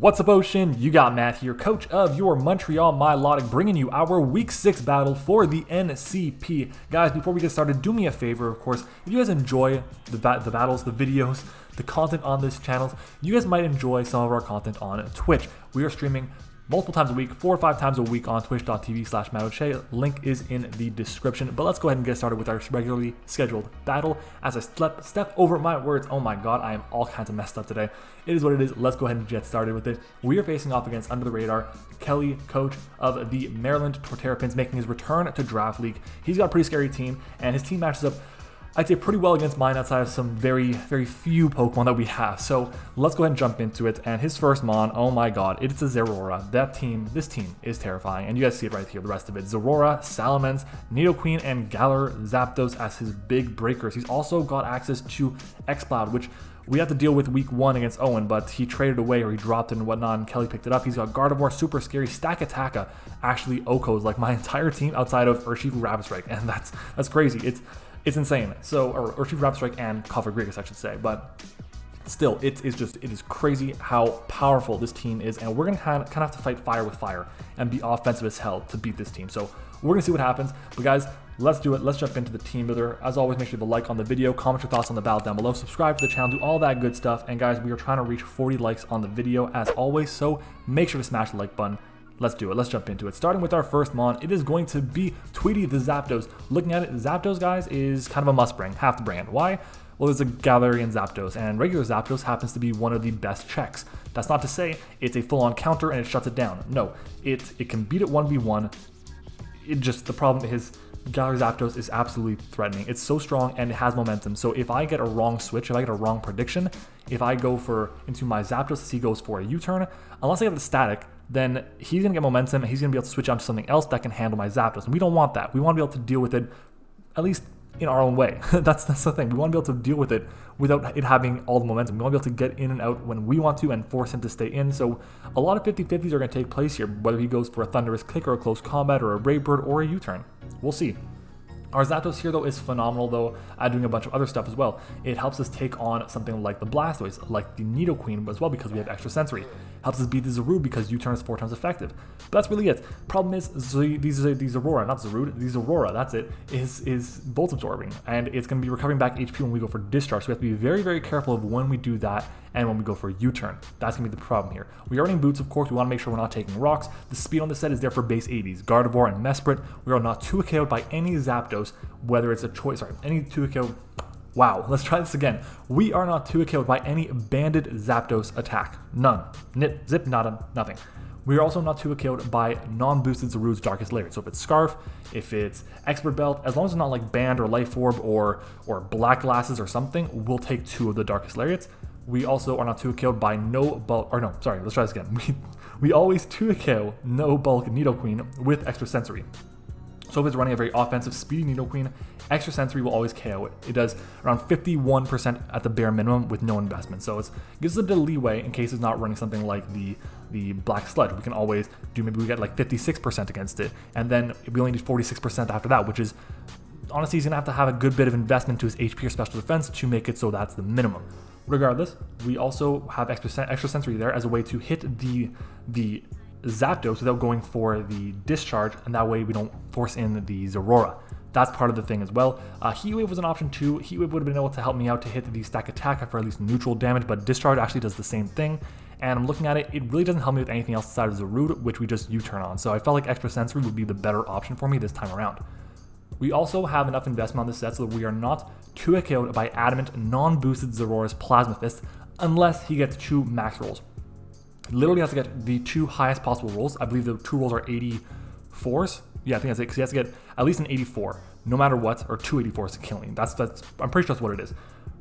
What's up, Ocean? You got Matt here, coach of your Montreal Milotic, bringing you our Week 6 battle for the NCP. Guys, before we get started, do me a favor, of course. If you guys enjoy the battles, the videos, the content on this channel, you guys might enjoy some of our content on Twitch. We are streaming multiple times a week, 4 or 5 times a week on twitch.tv/MattOshea. Link is in the description. But let's go ahead and get started with our regularly scheduled battle. As I step over my words, oh my god, I am all kinds of messed up today. It is what it is. Let's go ahead and get started with it. We are facing off against under the radar Kelly, coach of the Maryland Terrapins, making his return to Draft League. He's got a pretty scary team, and his team matches up, I'd say, pretty well against mine outside of some very few Pokemon that we have. So let's go ahead and jump into it. And his first Mon, oh my god, it's a Zeraora. This team is terrifying. And you guys see it right here, the rest of it. Zeraora, Salamence, Nidoqueen, and Galar Zapdos as his big breakers. He's also got access to X-Cloud, which we have to deal with week 1 against Owen, but he traded away or he dropped it and whatnot, and Kelly picked it up. He's got Gardevoir, super scary, Stakataka, actually Oko's like my entire team outside of Urshifu, Rapid Strike, and that's crazy. It's insane. So, or Urshifu, Rapid Strike, and Cofagrigus, I should say, but still, it is crazy how powerful this team is, and we're gonna kind of have to fight fire with fire and be offensive as hell to beat this team. So we're gonna see what happens. But guys, let's do it. Let's jump into the team builder. As always, make sure to like on the video, comment your thoughts on the battle down below, subscribe to the channel, do all that good stuff. And guys, we are trying to reach 40 likes on the video as always, so make sure to smash the like button. Let's do it. Let's jump into it. Starting with our first Mon, it is going to be Tweety the Zapdos. Looking at it, Zapdos, guys, is kind of a must bring, half the brand. Why? Well, there's a Galarian Zapdos, and regular Zapdos happens to be one of the best checks. That's not to say it's a full-on counter and it shuts it down. No, it can beat it 1v1. The problem is Galarian Zapdos is absolutely threatening. It's so strong and it has momentum. So if I get a wrong switch, if I get a wrong prediction, if I go into my Zapdos as he goes for a U-turn, unless I have the static, then he's going to get momentum and he's going to be able to switch on to something else that can handle my Zapdos. And we don't want that. We want to be able to deal with it at least in our own way. That's the thing. We want to be able to deal with it without it having all the momentum. We want to be able to get in and out when we want to and force him to stay in. So a lot of 50-50s are going to take place here, whether he goes for a Thunderous Kick or a Close Combat or a Brave Bird or a U-turn. We'll see. Our Zapdos here, though, is phenomenal, though, at doing a bunch of other stuff as well. It helps us take on something like the Blastoise, like the Nidoqueen as well, because we have extra sensory. Helps us beat the Zarude because U-turn is 4 times effective. But that's really it. Problem is, the Zeraora, not Zarude, the Zeraora, that's it, is Bolt Absorbing, and it's going to be recovering back HP when we go for Discharge. So we have to be very careful of when we do that and when we go for a U-turn. That's going to be the problem here. We are running Boots, of course. We want to make sure we're not taking rocks. The speed on the set is there for base 80s. Gardevoir and Mesprit. We are not 2KO'd by any Zapdos, whether it's a choice, any 2KO. Wow, let's try this again. We are not 2KO'd by any banded Zapdos attack. None. Nit, zip, nada, nothing. We are also not 2KO'd by non-boosted Zarude's Darkest Lariat. So if it's Scarf, if it's Expert Belt, as long as it's not like Band or Life Orb or Black Glasses or something, we'll take 2 of the Darkest Lariats. We also are not 2KO'd by no bulk, or no, sorry, let's try this again. We always 2KO no bulk Nidoqueen with extra sensory. So if it's running a very offensive, speedy Nidoqueen, extra sensory will always KO it. It does around 51% at the bare minimum with no investment. So it gives us a bit of leeway in case it's not running something like the Black Sludge. We can always do, maybe we get like 56% against it, and then we only need 46% after that, which is, honestly, he's going to have a good bit of investment to his HP or special defense to make it so that's the minimum. Regardless, we also have extra sensory there as a way to hit the Zapdos without going for the Discharge, and that way we don't force in the Zeraora. That's part of the thing as well. Heat Wave was an option too. Heat Wave would have been able to help me out to hit the Stakataka for at least neutral damage, but Discharge actually does the same thing. And I'm looking at it, it really doesn't help me with anything else aside of Zarude, which we just U-turn on. So I felt like extra sensory would be the better option for me this time around. We also have enough investment on this set so that we are not 2KO'd by Adamant non-boosted Zeraora's Plasma Fist unless he gets 2 max rolls. He literally has to get the 2 highest possible rolls. I believe the 2 rolls are 84s. Yeah, I think that's it, because he has to get at least an 84, no matter what, or 2 84s to kill me. I'm pretty sure that's what it is.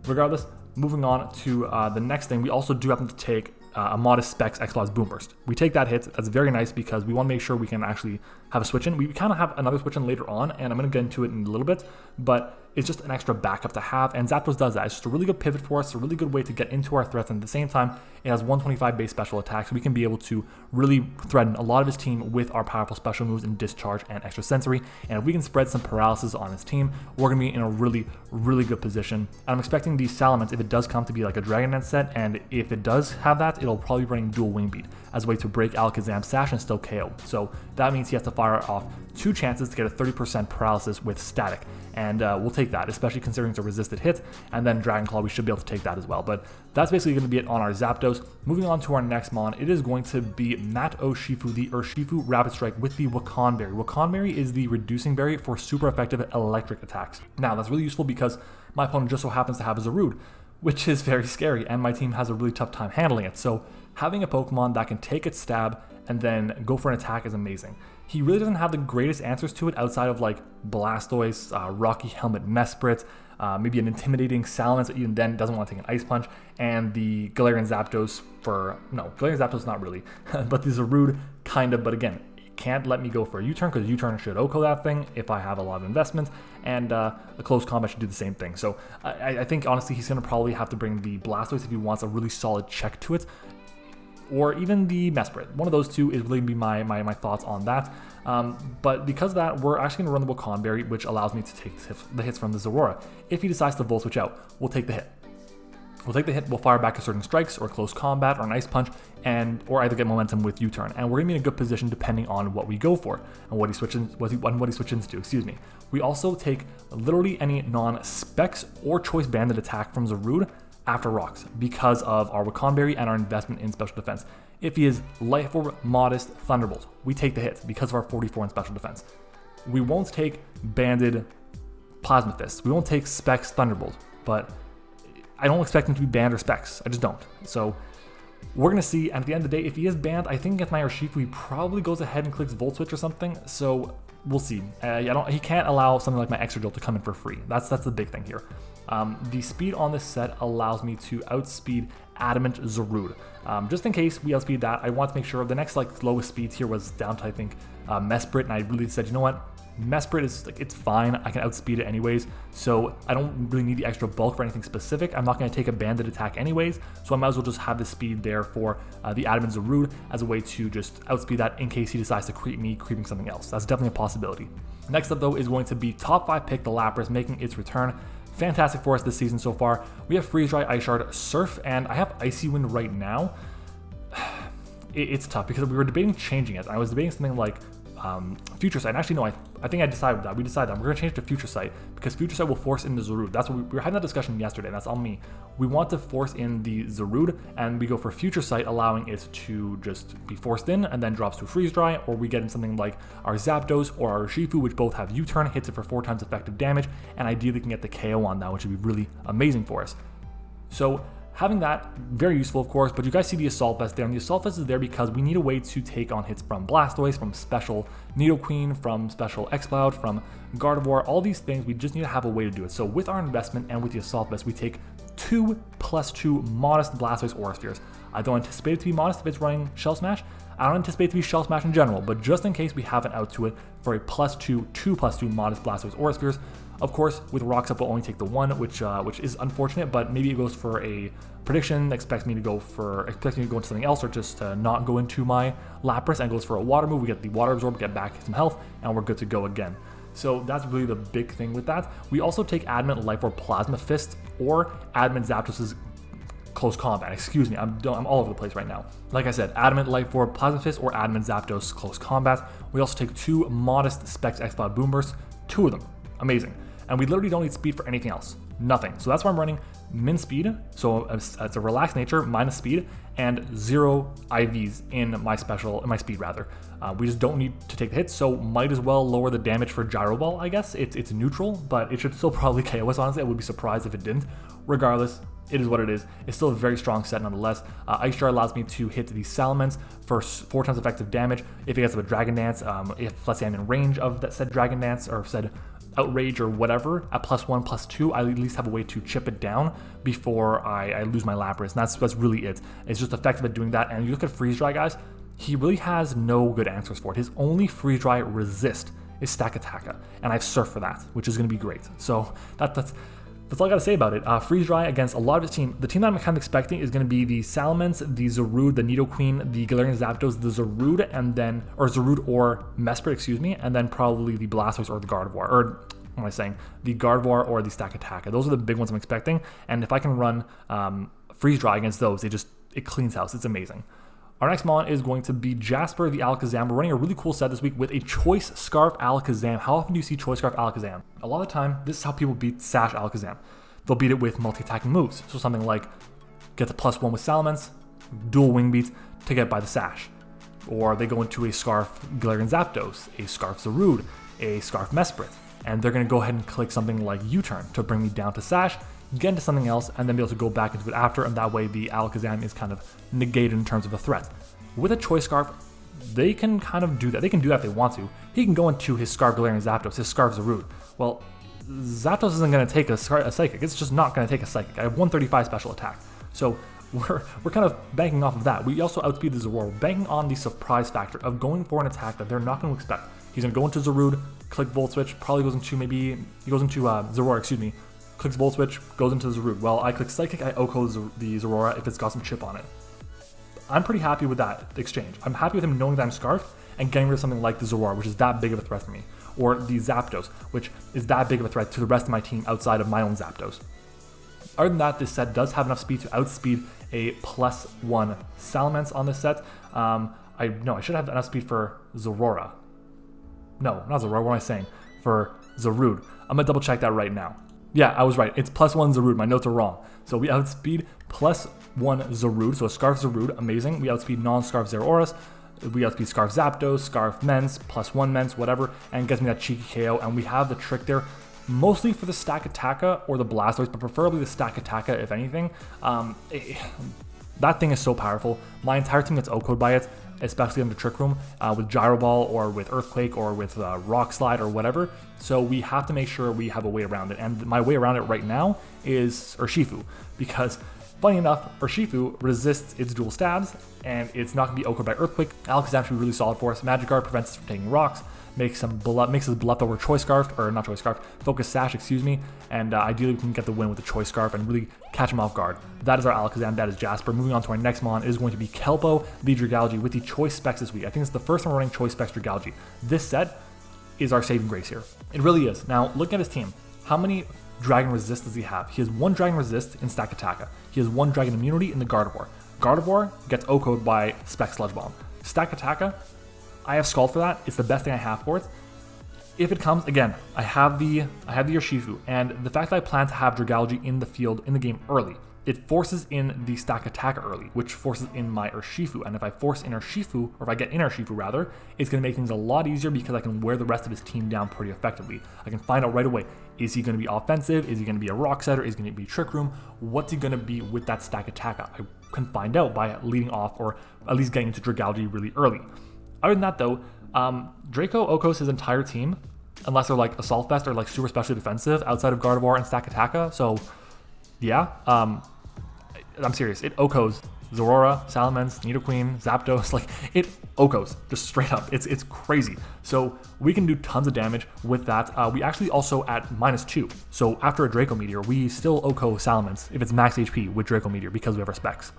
Regardless, moving on to the next thing, we also do happen to take a modest Specs X-Claws Boom Burst. We take that hit. That's very nice because we want to make sure we can actually have a switch in. We kind of have another switch in later on, and I'm going to get into it in a little bit, but it's just an extra backup to have, and Zapdos does that. It's just a really good pivot for us, a really good way to get into our threats, and at the same time, it has 125 base special attacks, so we can be able to really threaten a lot of his team with our powerful special moves in Discharge and Extra Sensory, and if we can spread some paralysis on his team, we're going to be in a really, really good position. And I'm expecting these Salamence, if it does come to be like a Dragon Dance set, and if it does have that, it'll probably be running dual Wing Beat as a way to break Alakazam's Sash and still KO. So that means he has to fire off 2 chances to get a 30% paralysis with static, and we'll take that, especially considering it's a resisted hit, and then Dragon Claw, we should be able to take that as well. But that's basically going to be it on our Zapdos. Moving on to our next mon, it is going to be MattOshea, the Urshifu Rapid Strike with the Wakan Berry. Wakan Berry is the reducing berry for super effective electric attacks. Now, that's really useful because my opponent just so happens to have a Zarude, which is very scary, and my team has a really tough time handling it. So having a Pokemon that can take its stab and then go for an attack is amazing. He really doesn't have the greatest answers to it outside of like Blastoise, Rocky Helmet Mesprit, maybe an intimidating Salamence, but even then doesn't want to take an Ice Punch, and the Galarian Zapdos Galarian Zapdos not really, but the Zarude kind of, but again, it can't let me go for a U-turn because U-turn should OHKO that thing if I have a lot of investment, and a close combat should do the same thing. So I think honestly he's going to probably have to bring the Blastoise if he wants a really solid check to it, or even the Mesprit. One of those two is really going to be my thoughts on that. But because of that, we're actually going to run the Wakan Berry, which allows me to take the hits from the Zeraora. If he decides to Volt Switch out, we'll take the hit. We'll fire back a certain strikes or close combat or an Ice Punch, or either get momentum with U-turn. And we're going to be in a good position depending on what we go for and what he switches to. Excuse me. We also take literally any non-Specs or Choice Banded attack from Zarude after Rocks because of our Wakan Berry and our investment in special defense. If he is Life Orb, Modest, Thunderbolt, we take the hit because of our 44 in special defense. We won't take Banded Plasma Fist. We won't take Specs Thunderbolt, but I don't expect him to be banned or Specs. I just don't. So we're going to see, and at the end of the day, if he is banned, I think against my Urshifu, he probably goes ahead and clicks Volt Switch or something. So we'll see. He can't allow something like my Extra Jolt to come in for free. That's the big thing here. The speed on this set allows me to outspeed Adamant Zarude. Just in case we outspeed that, I want to make sure the next lowest speed here was down to I think Mesprit, and I really said, you know what, Mesprit is it's fine, I can outspeed it anyways, so I don't really need the extra bulk for anything specific. I'm not going to take a banded attack anyways, so I might as well just have the speed there for the Adamant Zarude as a way to just outspeed that in case he decides to creep me, creeping something else. That's definitely a possibility. Next up though is going to be top 5 pick the Lapras making its return. Fantastic for us this season so far. We have Freeze Dry, Ice Shard, Surf, and I have Icy Wind right now. It's tough because we were debating changing it. I was debating something like Future Sight. And actually, no, I think I decided that. We decided that we're going to change it to Future Sight because Future Sight will force in the Zarude. That's what we were having that discussion yesterday. That's on me. We want to force in the Zarude, and we go for Future Sight, allowing it to just be forced in and then drops to Freeze Dry, or we get in something like our Zapdos or our Urshifu, which both have U-turn, hits it for 4 times effective damage, and ideally can get the KO on that, which would be really amazing for us. So having that, very useful of course, but you guys see the Assault Vest there, and the Assault Vest is there because we need a way to take on hits from Blastoise, from Special Nidoqueen, from Special Exploud, from Gardevoir, all these things, we just need to have a way to do it. So with our investment and with the Assault Vest, we take 2+2 modest Blastoise Aura Spheres. I don't anticipate it to be modest if it's running Shell Smash. I don't anticipate it to be Shell Smash in general, but just in case we have an out to it for a +2, 2+2 modest Blastoise Aura Spheres. Of course, with Rocks Up, we'll only take the 1, which is unfortunate, but maybe it goes for a prediction, expects me to go into something else, or just to not go into my Lapras, and goes for a water move. We get the Water Absorb, get back some health, and we're good to go again. So that's really the big thing with that. We also take Adamant Life or Plasma Fist, or Adamant Zapdos' Close Combat. Excuse me, I'm all over the place right now. Like I said, Adamant Life Orb, Plasma Fist, or Adamant Zapdos Close Combat. We also take 2 modest Specs Exploud Boom Bursts, 2 of them. Amazing. And we literally don't need speed for anything else. Nothing. So that's why I'm running min speed, so it's a relaxed nature minus speed, and 0 IVs in my speed rather. We just don't need to take the hits, so might as well lower the damage for Gyro Ball, I guess. It's neutral, but it should still probably KO us, honestly. I would be surprised if it didn't. Regardless, it is what it is. It's still a very strong set nonetheless. Ice Jar allows me to hit the Salamence for 4 times effective damage. If it gets a Dragon Dance, if let's say I'm in range of that said Dragon Dance or said Outrage or whatever, at +1, +2, I at least have a way to chip it down before I lose my Lapras, and that's really it. It's just effective at doing that. And you look at Freeze Dry, guys, he really has no good answers for it. His only Freeze Dry resist is Stack Attacka, and I have Surf for that, which is going to be great. So that's all I got to say about it. Freeze Dry against a lot of his team. The team that I'm kind of expecting is going to be the Salamence, the Zarude, the Nidoqueen, the Galarian Zapdos, the Zarude, and then, or Zarude or Mesprit, excuse me, and then probably the Blastoise or the Gardevoir, or what am I saying? The Gardevoir or the Stack Attacka. Those are the big ones I'm expecting, and if I can run Freeze Dry against those, it cleans house. It's amazing. Our next mon is going to be Jasper the Alakazam. We're running a really cool set this week with a Choice Scarf Alakazam. How often do you see Choice Scarf Alakazam? A lot of the time, this is how people beat Sash Alakazam. They'll beat it with multi-attacking moves. So something like get the +1 with Salamence, dual wing beat to get by the Sash. Or they go into a Scarf Galarian Zapdos, a Scarf Zarude, a Scarf Mesprit, and they're going to go ahead and click something like U-turn to bring me down to Sash, get into something else, and then be able to go back into it after, and that way the Alakazam is kind of negated in terms of a threat. With a Choice Scarf, they can kind of do that. They can do that if they want to. He can go into his Scarf Galarian Zapdos, his Scarf Zarude. Well, Zapdos isn't going to take a Psychic. It's just not going to take a Psychic. I have 135 special attack. So we're kind of banking off of that. We also outspeed the Zeraora, banking on the surprise factor of going for an attack that they're not going to expect. He's going to go into Zarude, click Volt Switch, probably goes into Zeraora, excuse me, clicks Volt Switch, goes into the Zarude. Well, I click Psychic, I OHKO the Zeraora if it's got some chip on it. I'm pretty happy with that exchange. I'm happy with him knowing that I'm Scarfed and getting rid of something like the Zeraora, which is that big of a threat for me. Or the Zapdos, which is that big of a threat to the rest of my team outside of my own Zapdos. Other than that, this set does have enough speed to outspeed a +1 Salamence on this set. I should have enough speed for Zeraora. No, not Zeraora, what am I saying? For Zarude. I'm gonna double check that right now. Yeah, I was right. It's +1 Zarude. My notes are wrong. So we outspeed +1 Zarude. So a Scarf Zarude, amazing. We outspeed non-Scarf Zeraoras. We outspeed Scarf Zapdos, Scarf Mence, +1 Mence, whatever, and gets me that cheeky KO. And we have the trick there, mostly for the Stack Attacka or the Blastoise, but preferably the Stack Attacka, if anything. That thing is so powerful. My entire team gets OHKO'd by it, especially under Trick Room, with Gyro Ball or with Earthquake or with Rock Slide or whatever. So we have to make sure we have a way around it. And my way around it right now is Urshifu, because funny enough, Urshifu resists its dual stabs, and it's not going to be OHKO'd by Earthquake. Alakazam should be really solid for us. Magic Guard prevents us from taking rocks, makes us bluff that we're Choice Scarfed, or not Choice Scarfed, Focus Sash, excuse me, and ideally we can get the win with the Choice Scarf and really catch him off guard. That is our Alakazam, that is Jasper. Moving on to our next mon is going to be Kelpo, the Dragalge, with the Choice Specs this week. I think it's the first time we're running Choice Specs Dragalge. This set is our saving grace here. It really is. Now, looking at his team, how many Dragon Resist does he have? He has 1 Dragon Resist in Stack Attacka. He has 1 Dragon Immunity in the Gardevoir. Gardevoir gets OHKO'd by Spec Sludge Bomb. Stack Attacka, I have Scald for that. It's the best thing I have for it. If it comes, again, I have the Urshifu, and the fact that I plan to have Dragalge in the field, in the game early, it forces in the Stack Attacka early, which forces in my Urshifu, and if I force in Urshifu, or if I get in Urshifu rather, it's going to make things a lot easier because I can wear the rest of his team down pretty effectively. I can find out right away, is he going to be offensive, is he going to be a Rock Setter, is he going to be Trick Room, what's he going to be with that Stack Attacka? I can find out by leading off, or at least getting into Dragalge really early. Other than that though, Draco OHKOs his entire team, unless they're like Assault Vest or like super specially defensive outside of Gardevoir and Stack Attacka. So yeah, I'm serious. It OHKOs Zeraora, Salamence, Nidoqueen, Zapdos, like it OHKOs just straight up. It's crazy. So we can do tons of damage with that. We actually also at -2. So after a Draco Meteor, we still OHKO Salamence if it's max HP with Draco Meteor because we have our specs.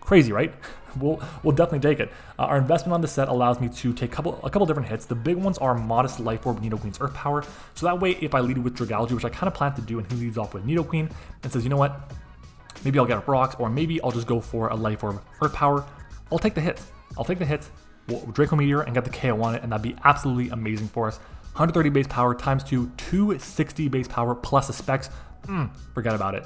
Crazy, right? We'll definitely take it. Our investment on this set allows me to take a couple different hits. The big ones are Modest Life Orb, Nidoqueen's Earth Power. So that way, if I lead with Dragalge, which I kind of plan to do, and he leads off with Nidoqueen and says, you know what? Maybe I'll get a Rocks, or maybe I'll just go for a Life Orb Earth Power. I'll take the hit. We'll Draco Meteor and get the KO on it, and that'd be absolutely amazing for us. 130 base power times 2, 260 base power plus the specs. Forget about it.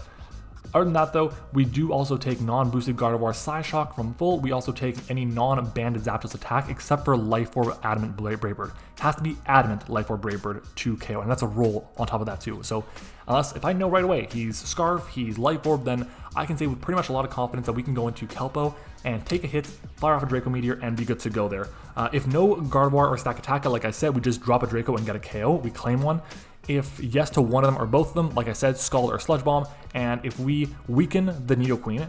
Other than that though, we do also take non-boosted Gardevoir Psyshock from full. We also take any non-banded Zapdos attack except for Life Orb Adamant Brave Bird. It has to be Adamant Life Orb Brave Bird to KO, and that's a roll on top of that too. So if I know right away he's Scarf, he's Life Orb, then I can say with pretty much a lot of confidence that we can go into Kelpo and take a hit, fire off a Draco Meteor, and be good to go there. If no Gardevoir or Stack Attacka, like I said, we just drop a Draco and get a KO. We claim one. If yes to one of them or both of them, like I said, Scald or Sludge Bomb, and if we weaken the Nidoqueen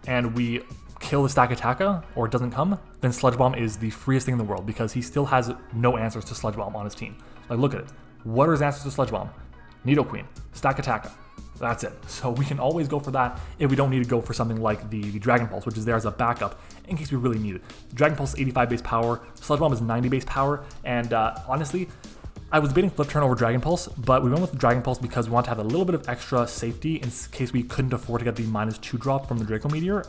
and we kill the Stack Attacka or it doesn't come, then Sludge Bomb is the freest thing in the world because he still has no answers to Sludge Bomb on his team. Like, look at it. What are his answers to Sludge Bomb? Nidoqueen, Stack Attacka. That's it. So we can always go for that if we don't need to go for something like the Dragon Pulse, which is there as a backup in case we really need it. Dragon Pulse is 85 base power, Sludge Bomb is 90 base power, and honestly, I was debating Flip Turn over Dragon Pulse, but we went with Dragon Pulse because we want to have a little bit of extra safety in case we couldn't afford to get the -2 drop from the Draco Meteor.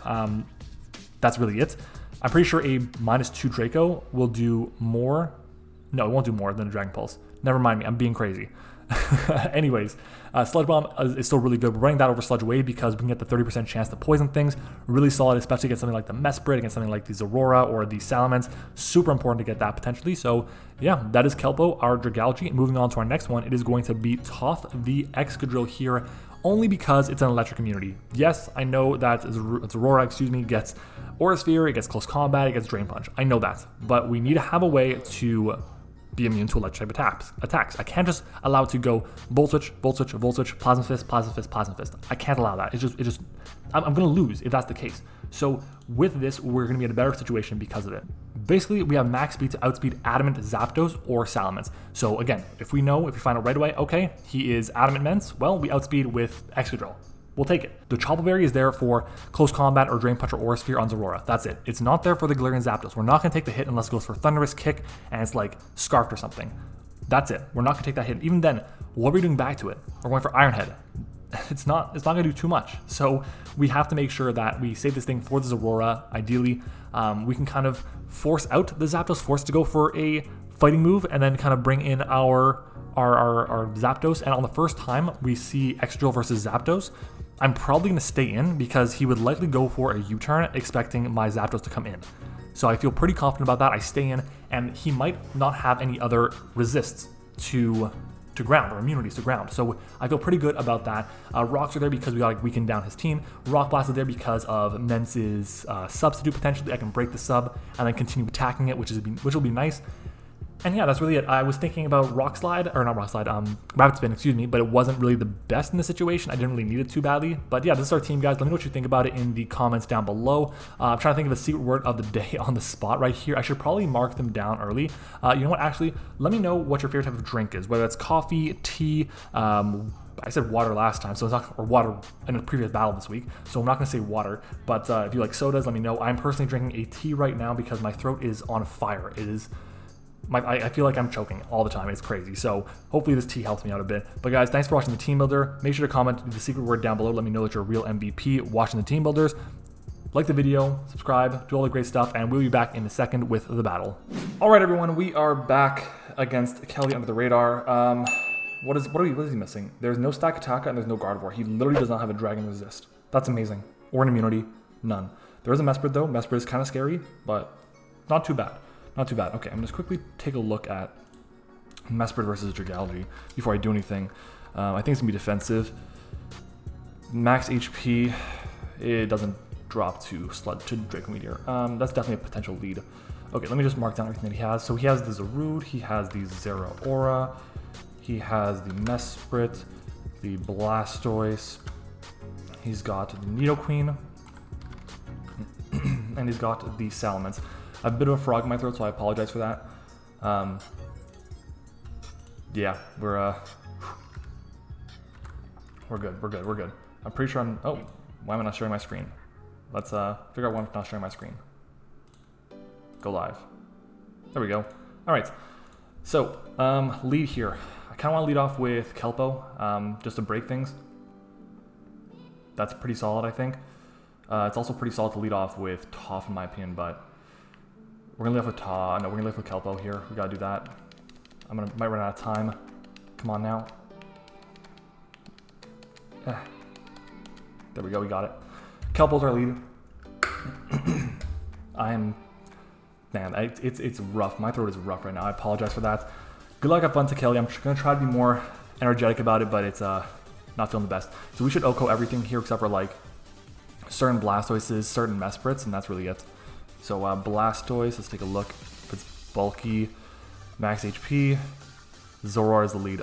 That's really it. I'm pretty sure a -2 Draco will do more. No, it won't do more than a Dragon Pulse. Never mind me, I'm being crazy. Anyways, Sludge Bomb is still really good. We're running that over Sludge Wave because we can get the 30% chance to poison things. Really solid, especially against something like the Mesprit, against something like the Zeraora or the Salamence. Super important to get that potentially. So yeah, that is Kelpo, our Dragalge. Moving on to our next one, it is going to be Toth the Excadrill here, only because it's an electric immunity. Yes, I know that Zeraora, gets Aura Sphere, it gets Close Combat, it gets Drain Punch. I know that, but we need to have a way to be immune to electric type attacks. I can't just allow it to go Volt Switch, Volt Switch, Volt Switch, Plasma Fist, Plasma Fist, Plasma Fist. I can't allow that. I'm gonna lose if that's the case. So with this, we're gonna be in a better situation because of it. Basically, we have max speed to outspeed Adamant, Zapdos, or Salamence. So again, if we find out right away, okay, he is Adamant Mence, well, we outspeed with Excadrill. We'll take it. The Chople Berry is there for Close Combat or Drain Punch or Aura Sphere on Zeraora. That's it. It's not there for the Galarian Zapdos. We're not going to take the hit unless it goes for Thunderous Kick and it's like Scarfed or something. That's it. We're not going to take that hit. Even then, what are we doing back to it? We're going for Iron Head. It's not going to do too much. So we have to make sure that we save this thing for the Zeraora. Ideally, we can kind of force out the Zapdos, force to go for a fighting move, and then kind of bring in our Zapdos. And on the first time we see Excadrill versus Zapdos, I'm probably going to stay in because he would likely go for a U-turn expecting my Zapdos to come in. So I feel pretty confident about that. I stay in, and he might not have any other resists to ground or immunities to ground. So I feel pretty good about that. Rocks are there because we got to weaken down his team. Rock Blast is there because of Mence's substitute potentially. I can break the sub and then continue attacking it, which will be nice. And yeah, that's really it. I was thinking about Rapid Spin, but it wasn't really the best in the situation. I didn't really need it too badly. But yeah, this is our team, guys. Let me know what you think about it in the comments down below. I'm trying to think of a secret word of the day on the spot right here. I should probably mark them down early. You know what? Actually, let me know what your favorite type of drink is, whether it's coffee, tea, I said water last time, so it's not, or water in a previous battle this week, so I'm not going to say water, but if you like sodas, let me know. I'm personally drinking a tea right now because my throat is on fire. It is... I feel like I'm choking all the time. It's crazy. So hopefully this tea helps me out a bit. But guys, thanks for watching the Team Builder. Make sure to comment the secret word down below. Let me know that you're a real MVP watching the Team Builders. Like the video, subscribe, do all the great stuff, and we'll be back in a second with the battle. All right, everyone, we are back against Kelly under the radar. What is he missing? There's no Stack Attacka and there's no Gardevoir. He literally does not have a Dragon Resist. That's amazing. Or an immunity. None. There is a Mesprit though. Mesprit is kind of scary, but not too bad. Not too bad. Okay, I'm just quickly take a look at Mesprit versus Dragalge before I do anything. I think it's gonna be defensive. Max HP, it doesn't drop to Draco Meteor. That's definitely a potential lead. Okay, let me just mark down everything that he has. So he has the Zarude, he has the Zeraora, he has the Mesprit, the Blastoise, he's got the Nidoqueen, and he's got the Salamence. I have a bit of a frog in my throat, so I apologize for that. Yeah, we're good. I'm pretty sure I'm... Oh, why am I not sharing my screen? Let's figure out why I'm not sharing my screen. Go live. There we go. All right. So, lead here. I kind of want to lead off with Kelpo, just to break things. That's pretty solid, I think. It's also pretty solid to lead off with Toph, in my opinion, but... We're gonna lead off with we're gonna lead off with Kelpo here. We gotta do that. Might run out of time. Come on now. There we go, we got it. Kelpo's our lead. It's rough. My throat is rough right now. I apologize for that. Good luck, have fun to Kelly. I'm gonna try to be more energetic about it, but it's not feeling the best. So we should OHKO everything here except for like certain Blastoises, certain Mesprits, and that's really it. So Blastoise, let's take a look. If it's bulky, max HP, Zeraora is the lead.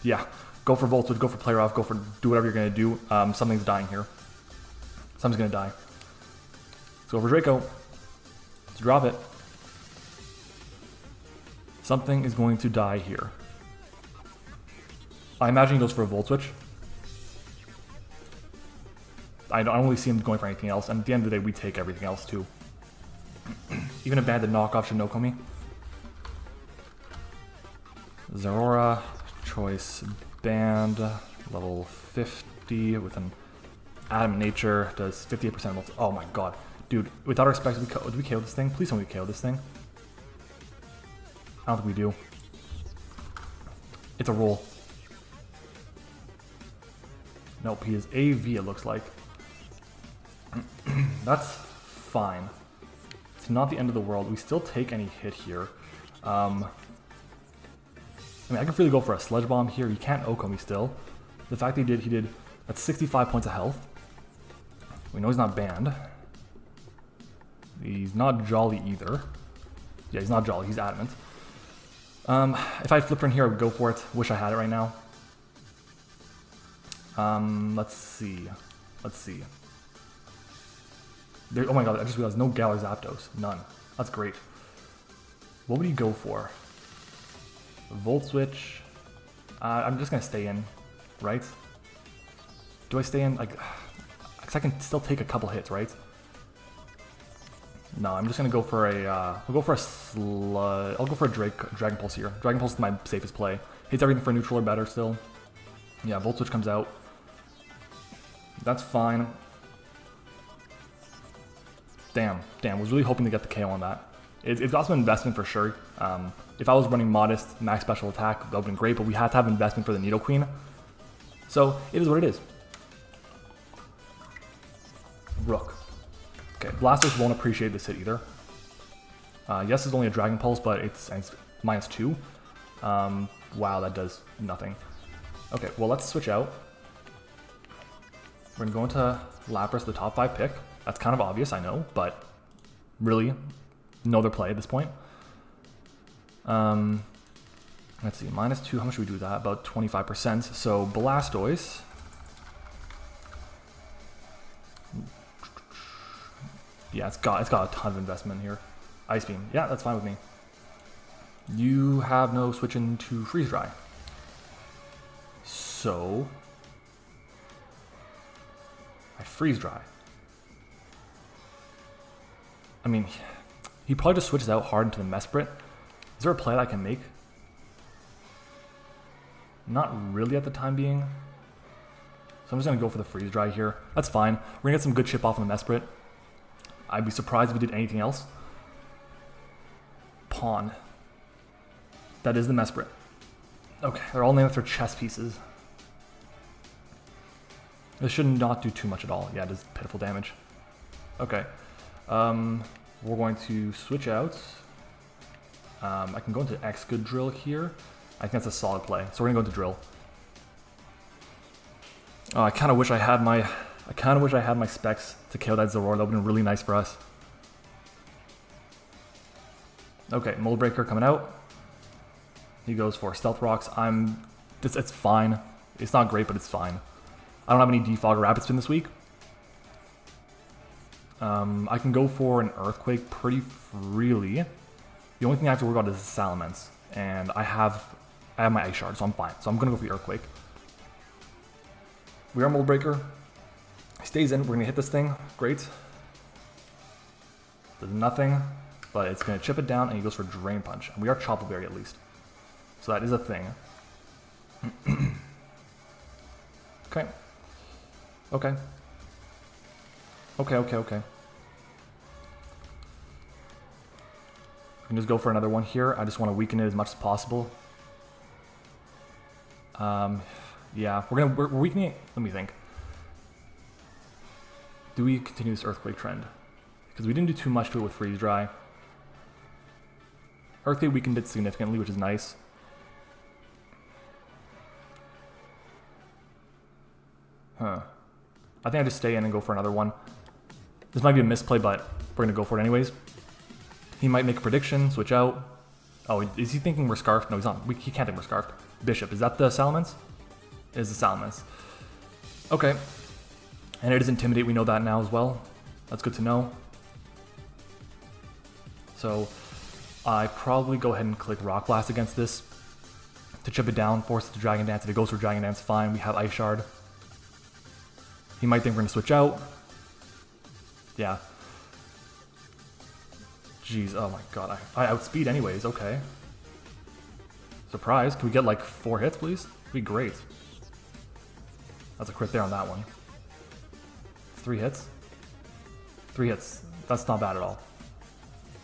Yeah, go for Volt Switch, go for Play Rough, do whatever you're gonna do. Something's dying here. Something's gonna die. Let's go for Draco. Let's drop it. Something is going to die here. I imagine he goes for a Volt Switch. I don't really see him going for anything else, and at the end of the day, we take everything else too. Even a banded knockoff should no-ko me. Zeraora, choice, band, level 50 with an Adamant Nature, does 58% multi. Oh my god. Dude, without respect, do we KO this thing? Please don't we KO this thing. I don't think we do. It's a roll. Nope, he is AV it looks like. That's fine. It's not the end of the world. We still take any hit here. I mean, I can freely go for a Sludge Bomb here. He can't OHKO me still. The fact that he did, that's 65 points of health. We know he's not banned. He's not Jolly either. Yeah, he's not Jolly, he's Adamant. If I had Flipper in here, I would go for it. Wish I had it right now. Let's see. Oh my god, I just realized no Galar Zapdos. None. That's great. What would he go for? Volt Switch. I'm just gonna stay in, right? Do I stay in? Like, cause I can still take a couple hits, right? No, I'm just gonna go for a. I'll go for a Dragon Pulse here. Dragon Pulse is my safest play. Hits everything for neutral or better still. Yeah, Volt Switch comes out. That's fine. Damn, was really hoping to get the KO on that. It's got some investment for sure. If I was running Modest, max special attack, that would have been great, but we had to have investment for the Needle Queen. So, it is what it is. Rook. Okay, Blastoise won't appreciate this hit either. Yes, it's only a Dragon Pulse, but it's -2. Wow, that does nothing. Okay, well, let's switch out. We're going to go into Lapras, the top 5 pick. That's kind of obvious, I know, but really, no other play at this point. Let's see, -2, how much should we do with that? About 25%. So Blastoise. Yeah, it's got a ton of investment here. Ice Beam, yeah, that's fine with me. You have no switch into Freeze Dry. So I Freeze Dry. I mean, he probably just switches out hard into the Mesprit. Is there a play that I can make? Not really at the time being. So I'm just going to go for the Freeze Dry here. That's fine. We're going to get some good chip off on the Mesprit. I'd be surprised if we did anything else. Pawn. That is the Mesprit. Okay, they're all named after chess pieces. This should not do too much at all. Yeah, it does pitiful damage. Okay. We're going to switch out. I can go into X-Good Drill here. I think that's a solid play. So we're gonna go into Drill. Oh, I kind of wish I had my specs to KO that Zeraora. That would have been really nice for us. Okay, Mold Breaker coming out. He goes for Stealth Rocks. It's fine. It's not great, but it's fine. I don't have any Defog or Rapid Spin this week. I can go for an Earthquake pretty freely. The only thing I have to worry about is Salamence, and I have my Ice Shard, so I'm fine. So I'm gonna go for the Earthquake. We are Mold Breaker. He stays in. We're gonna hit this thing. Great. Does nothing, but it's gonna chip it down, and he goes for Drain Punch. And we are Chople Berry at least, so that is a thing. Okay. Okay. Okay. We can just go for another one here. I just want to weaken it as much as possible. Yeah, we're weakening it. Let me think. Do we continue this Earthquake trend? Because we didn't do too much to it with Freeze Dry. Earthquake weakened it significantly, which is nice. Huh. I think I just stay in and go for another one. This might be a misplay, but we're going to go for it anyways. He might make a prediction, switch out. Oh, is he thinking we're Scarfed? No, he's not. He can't think we're Scarfed. Bishop, is that the Salamence? It is the Salamence. Okay. And it is Intimidate, we know that now as well. That's good to know. So I probably go ahead and click Rock Blast against this to chip it down, force it to Dragon Dance. If it goes for Dragon Dance, fine. We have Ice Shard. He might think we're gonna switch out. Yeah. Jeez, oh my god. I outspeed anyways, okay. Surprise. Can we get like 4 hits, please? That'd be great. That's a crit there on that one. 3 hits? 3 hits. That's not bad at all.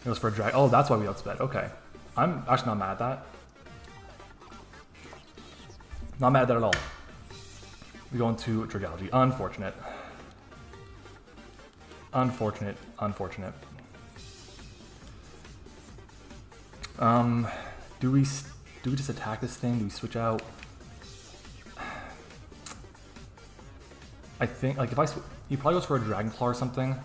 It was for a drag. Oh, that's why we outsped. Okay. I'm actually not mad at that. Not mad at that at all. We go into Dragalge. Unfortunate. Unfortunate. Unfortunate. Do we just attack this thing? Do we switch out? I think, like, if I he probably goes for a Dragon Claw or something.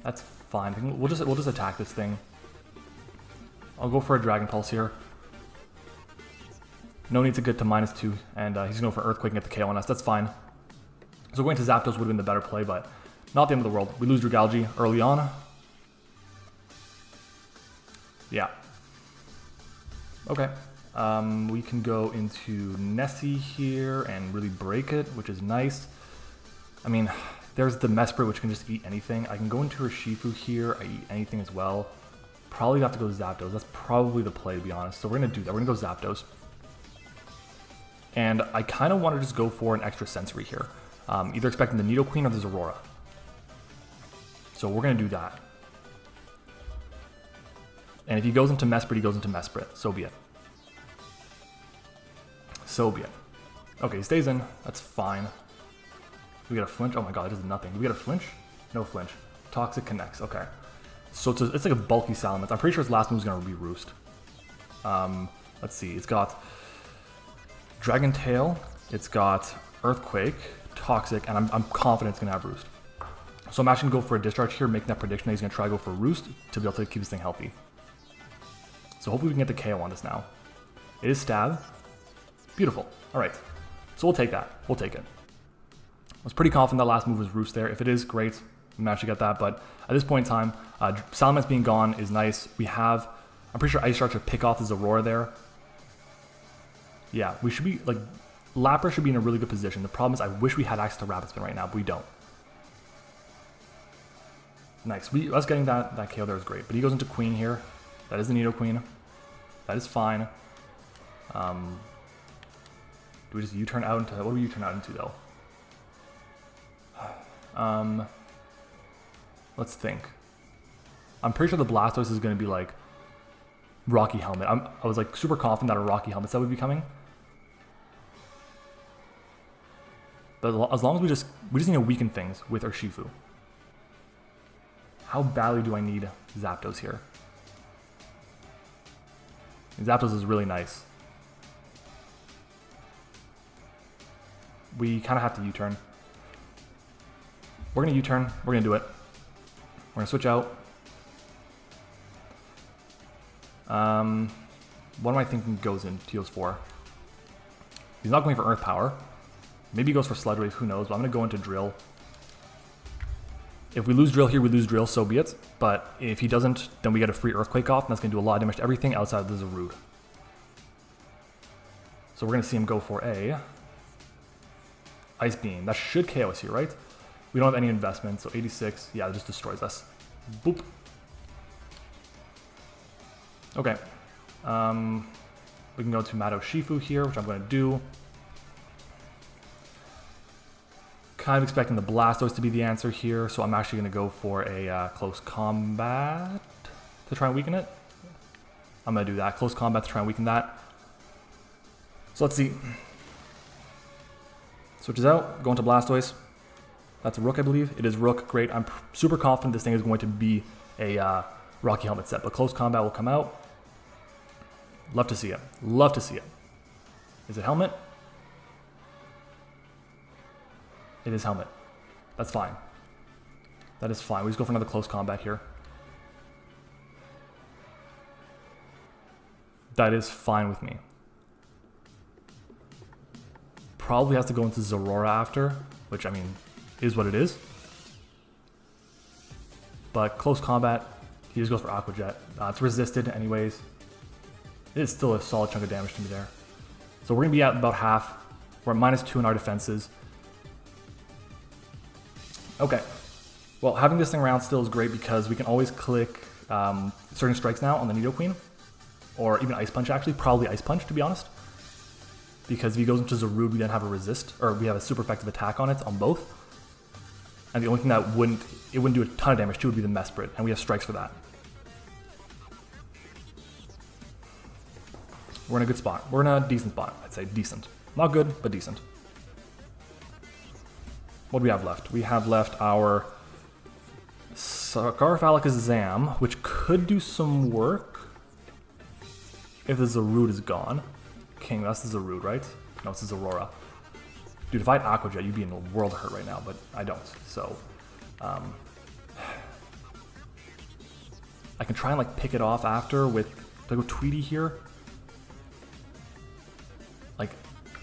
That's fine. We'll just attack this thing. I'll go for a Dragon Pulse here. No need to get to -2, and he's going to go for Earthquake and get the KO on us. That's fine. So going to Zapdos would have been the better play, but not the end of the world. We lose Dragalge early on. Yeah. Okay. We can go into Nessie here and really break it, which is nice. I mean, there's the Mesprit, which can just eat anything. I can go into Urshifu here. I eat anything as well. Probably have to go Zapdos. That's probably the play, to be honest. So we're going to do that. We're going to go Zapdos. And I kind of want to just go for an extra Sensory here. Either expecting the Nidoqueen or the Zeraora. So we're going to do that. And if he goes into Mesprit, he goes into Mesprit. So be it. So be it. Okay, he stays in. That's fine. We get a flinch. Oh my god, it does nothing. Do we get a flinch? No flinch. Toxic connects. Okay. So it's like a bulky Salamence. I'm pretty sure his last move is going to be Roost. Let's see. It's got Dragon Tail. It's got Earthquake, Toxic, and I'm confident it's going to have Roost. So I'm actually going to go for a Discharge here, making that prediction that he's going to try to go for Roost to be able to keep this thing healthy. So hopefully we can get the KO on this now. It is Stab. Beautiful. All right. So we'll take that. We'll take it. I was pretty confident that last move was Roost there. If it is, great. We managed to get that. But at this point in time, Salamence being gone is nice. We have, I'm pretty sure Ice Shard should pick off the Zeraora there. Yeah, we should be, like, Lapras should be in a really good position. The problem is I wish we had access to Rapid Spin right now, but we don't. Nice. Us getting that KO there is great. But he goes into Queen here. That is the Nidoqueen. That is fine. Do we just U-turn out into... What do we U-turn out into, though? Let's think. I'm pretty sure the Blastoise is going to be, like, Rocky Helmet. I was, like, super confident that a Rocky Helmet set would be coming. But as long as we just need to weaken things with Urshifu. How badly do I need Zapdos here? Zapdos is really nice. We kind of have to U-turn. We're going to U-turn. We're going to do it. We're going to switch out. What am I thinking goes in TOS4? He's not going for Earth Power. Maybe he goes for Sludge Wave, who knows, but I'm going to go into Drill. If we lose Drill here, we lose Drill, so be it. But if he doesn't, then we get a free Earthquake off, and that's going to do a lot of damage to everything outside of the Zarude. So we're going to see him go for a Ice Beam. That should KO us here, right? We don't have any investment, so 86. Yeah, it just destroys us. Boop. Okay. We can go to MattOshea here, which I'm going to do. Kind of expecting the Blastoise to be the answer here, so I'm actually going to go for a Close Combat to try and weaken it. I'm going to do that. Close Combat to try and weaken that. So let's see. Switches out, going to Blastoise. That's a Rook, I believe. It is Rook, great. I'm super confident this thing is going to be a Rocky Helmet set, but Close Combat will come out. Love to see it. Love to see it. Is it Helmet? It is Helmet. That's fine. That is fine. We just go for another Close Combat here. That is fine with me. Probably has to go into Zeraora after, which, I mean, is what it is. But close combat, he just goes for Aqua Jet. It's resisted anyways. It is still a solid chunk of damage to me there. So we're going to be at about half. We're at -2 in our defenses. Okay. Well, having this thing around still is great because we can always click certain strikes now on the Nidoqueen. Or even Ice Punch, actually. Probably Ice Punch, to be honest. Because if he goes into Zarude, we then have a resist, or we have a super effective attack on it, on both. And the only thing that wouldn't do a ton of damage to would be the Mesprit, and we have strikes for that. We're in a good spot. We're in a decent spot, I'd say. Decent. Not good, but decent. What do we have left? We have left our Scarf Alakazam, which could do some work if the Zarude is gone. King, that's the Zarude, right? No, it's the Zeraora. Dude, if I had Aqua Jet, you'd be in a world of hurt right now, but I don't. So, I can try and like pick it off after with, do I go Tweety here? Like,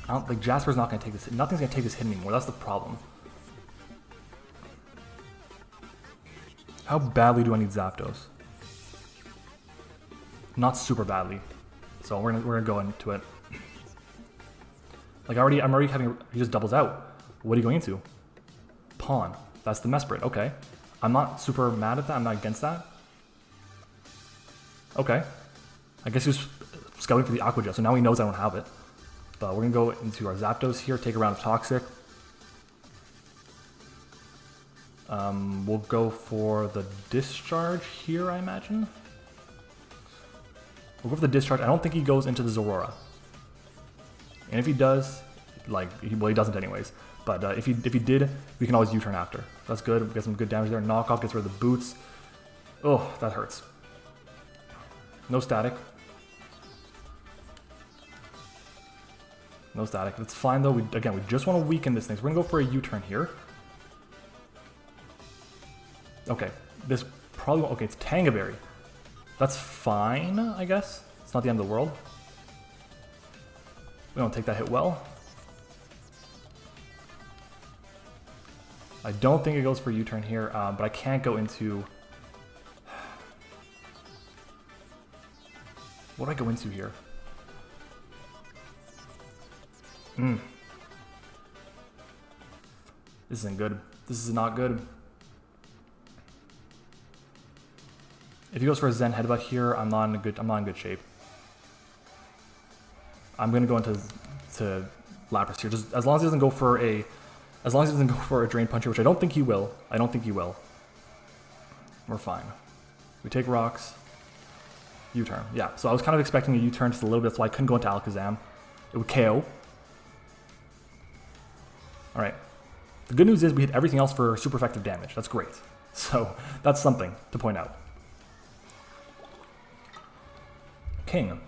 I don't, like Jasper's not gonna take this. Nothing's gonna take this hit anymore. That's the problem. How badly do I need Zapdos? Not super badly. So we're gonna go into it. Like I'm already having, he just doubles out. What are you going into? Pawn. That's the Mesprit, okay. I'm not super mad at that, I'm not against that. Okay. I guess he was scouting for the Aqua Jet, so now he knows I don't have it. But we're gonna go into our Zapdos here, take a round of Toxic. We'll go for the Discharge here, I imagine. We'll go for the Discharge. I don't think he goes into the Zeraora. And if he does, like, well, he doesn't anyways. But if he did, we can always U-turn after. That's good. We get some good damage there. Knockoff gets rid of the boots. Oh, that hurts. No static. No static. It's fine though. Again, we just want to weaken this thing. So we're gonna go for a U-turn here. Okay, this probably, okay, it's Tangaberry. That's fine, I guess. It's not the end of the world. We don't take that hit well. I don't think it goes for U-turn here, but I can't go into... What do I go into here? This isn't good. This is not good. If he goes for a Zen Headbutt here, I'm not in good shape. I'm gonna go into Lapras here, just as long as he doesn't go for a Drain Punch here, which I don't think he will. We're fine. We take rocks. U-turn. Yeah. So I was kind of expecting a U-turn just a little bit, so I couldn't go into Alakazam. It would KO. All right. The good news is we hit everything else for super effective damage. That's great. So that's something to point out. King.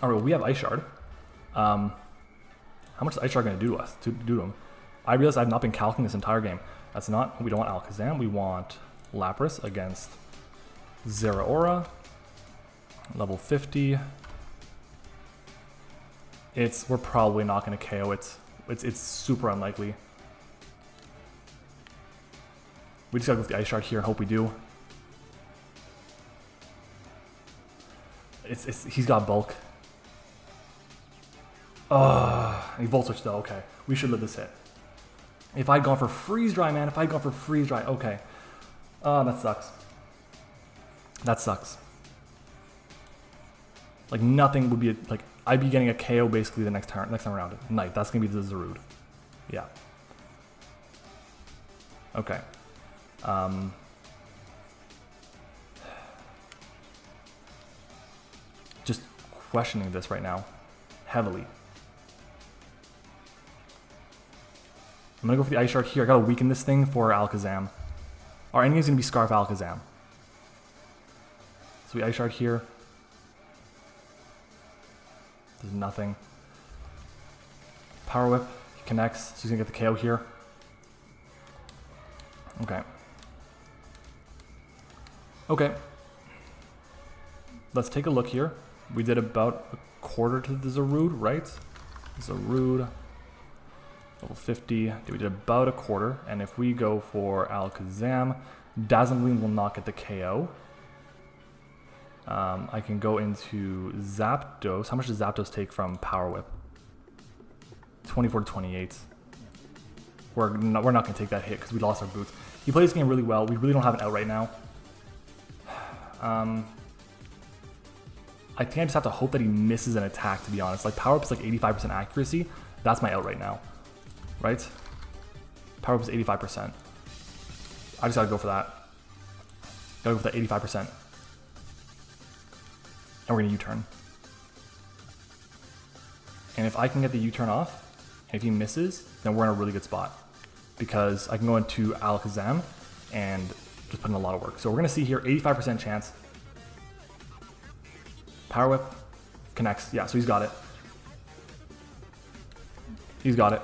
All right, well, we have Ice Shard. How much is Ice Shard going to do to us? To him? I realize I've not been calculating this entire game. That's not. We don't want Alakazam. We want Lapras against Zeraora. Level 50. We're probably not going to KO it. It's super unlikely. We just gotta go with the Ice Shard here and hope we do. He's got bulk. He Volt Switch though, okay. We should let this hit. If I'd gone for Freeze Dry, man, okay. That sucks. That sucks. Like nothing would be, like, I'd be getting a KO basically the next time around. Night, that's gonna be the Zarude. Yeah. Okay. Just questioning this right now, heavily. I'm gonna go for the Ice Shard here. I gotta weaken this thing for Alakazam. Our enemy is gonna be Scarf Alakazam. So we Ice Shard here. There's nothing. Power Whip, he connects, so he's gonna get the KO here. Okay. Okay. Let's take a look here. We did about a quarter to the Zarude, right? Zarude. Level 50. We did about a quarter. And if we go for Alakazam, Dazzling Gleam will not get the KO. I can go into Zapdos. How much does Zapdos take from Power Whip? 24 to 28. We're not going to take that hit because we lost our boots. He plays this game really well. We really don't have an out right now. I think I just have to hope that he misses an attack, to be honest. Like, Power Up is like 85% accuracy. That's my out right now. Right? Power Up is 85%. I just got to go for that. Gotta go for that 85%. And we're going to U-turn. And if I can get the U-turn off, and if he misses, then we're in a really good spot. Because I can go into Alakazam and just put in a lot of work. So we're going to see here, 85% chance. Power Whip connects. Yeah, so he's got it. He's got it.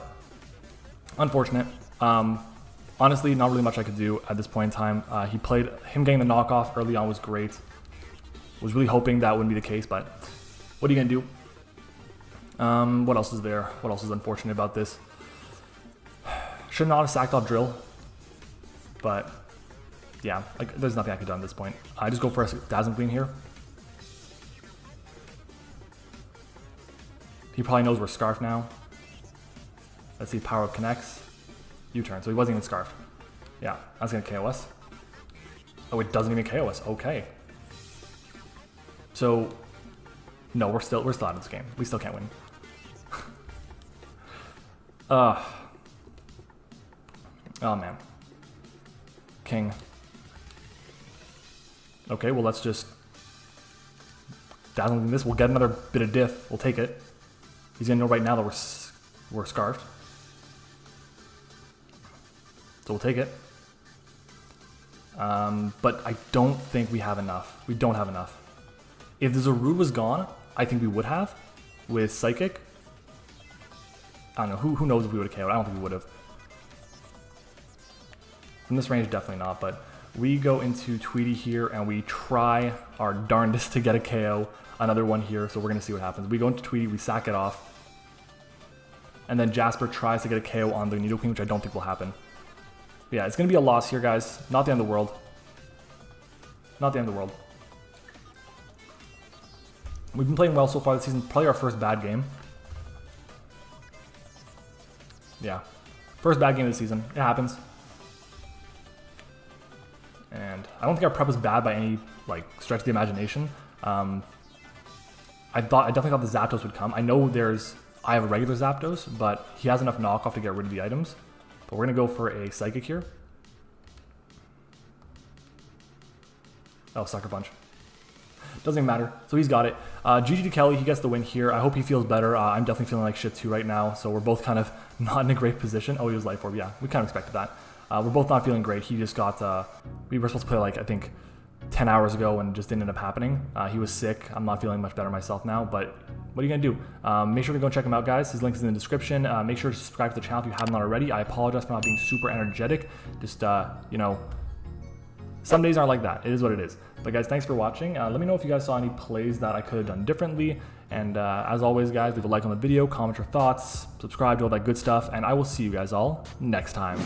Unfortunate. Honestly, not really much I could do at this point in time. Him getting the knockoff early on was great. Was really hoping that wouldn't be the case, but what are you going to do? What else is there? What else is unfortunate about this? Should not have sacked off Drill. But, yeah, like, there's nothing I could do at this point. I just go for a Dazzling Gleam here. He probably knows we're Scarf now. Let's see, Power Up connects. U-turn, so he wasn't even Scarfed. Yeah, that's going to KO us. Oh, it doesn't even KO us. Okay. So, no, we're still out of this game. We still can't win. Oh, man. King. Okay, well, let's just Dazzling this. We'll get another bit of diff. We'll take it. He's going to know right now that we're Scarfed. So we'll take it. But I don't think we have enough. We don't have enough. If the Zarude was gone, I think we would have. With Psychic. I don't know. Who knows if we would have KO'd. I don't think we would have. From this range, definitely not. But we go into Tweety here and we try our darndest to get a KO. Another one here. So we're going to see what happens. We go into Tweety. We sack it off. And then Jasper tries to get a KO on the Nidoqueen, which I don't think will happen. But yeah, it's going to be a loss here, guys. Not the end of the world. Not the end of the world. We've been playing well so far this season. Probably our first bad game. Yeah. First bad game of the season. It happens. And I don't think our prep was bad by any like stretch of the imagination. I definitely thought the Zapdos would come. I know I have a regular Zapdos, but he has enough knockoff to get rid of the items. But we're going to go for a Psychic here. Oh, Sucker Punch. Doesn't even matter. So he's got it. GG to Kelly. He gets the win here. I hope he feels better. I'm definitely feeling like shit too right now. So we're both kind of not in a great position. Oh, he was Life Orb. Yeah, we kind of expected that. We're both not feeling great. He just got... we were supposed to play like, I think, 10 hours ago and just didn't end up happening. He was sick. I'm not feeling much better myself now. But what are you going to do? Make sure to go check him out, guys. His link is in the description. Make sure to subscribe to the channel if you haven't already. I apologize for not being super energetic. Just, you know... Some days aren't like that. It is what it is. But guys, thanks for watching. Let me know if you guys saw any plays that I could have done differently. And as always, guys, leave a like on the video, comment your thoughts, subscribe, do all that good stuff. And I will see you guys all next time.